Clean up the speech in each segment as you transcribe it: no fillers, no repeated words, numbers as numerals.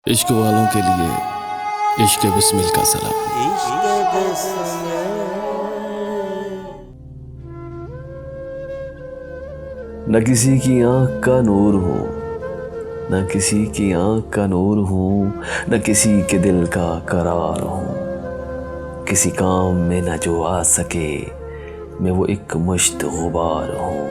इश्क वालों के लिए इश्क बिस्मिल का सलाम। न किसी की आंख का नूर हूँ, न किसी की आंख का नूर हूँ, न किसी के दिल का करार हूँ। किसी काम में न जो आ सके, मैं वो एक मुश्त गुबार हूँ।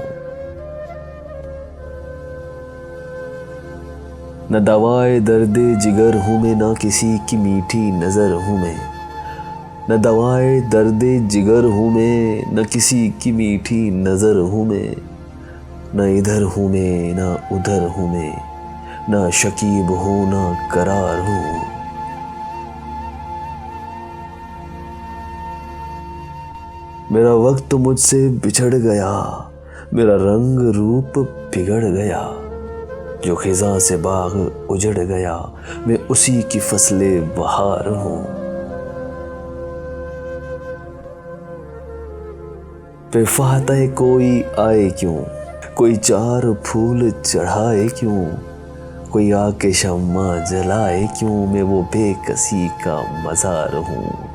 न दवाए दर्दे जिगर हूँ मैं, न किसी की मीठी नज़र हूँ मैं। न दवाए दर्दे जिगर हूँ मैं, न किसी की मीठी नज़र हूँ मैं। न इधर हूँ मैं न उधर हूँ मैं, न शकीब हूँ न करार हूँ। मेरा वक्त मुझसे बिछड़ गया, मेरा रंग रूप बिगड़ गया। जो खिज़ां से बाग उजड़ गया, मैं उसी की फसले बहार हूँ। बेफातह कोई आए क्यों, कोई चार फूल चढ़ाए क्यों, कोई आके शम्मा जलाए क्यों, मैं वो बेकसी का मज़ार हूँ।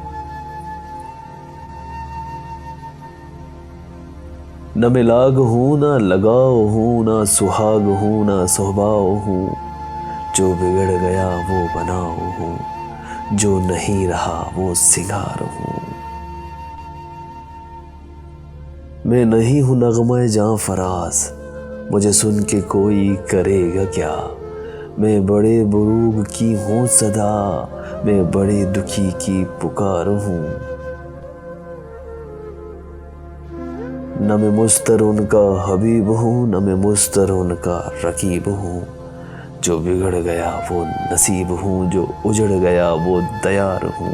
न मैं लाग हूँ न लगाव हूँ, न सुहाग हूँ न सुहबाव हूँ। जो बिगड़ गया वो बनाव हूँ, जो नहीं रहा वो सिंगार हूँ। मैं नहीं हूँ नगमा जां फराज, मुझे सुन के कोई करेगा क्या। मैं बड़े बुरूग की हूँ सदा, मैं बड़े दुखी की पुकार हूँ। न मैं मुस्तर उनका हबीब हूँ, न मैं मुस्तर उनका रकीब हूँ। जो बिगड़ गया वो नसीब हूँ, जो उजड़ गया वो दयार हूँ।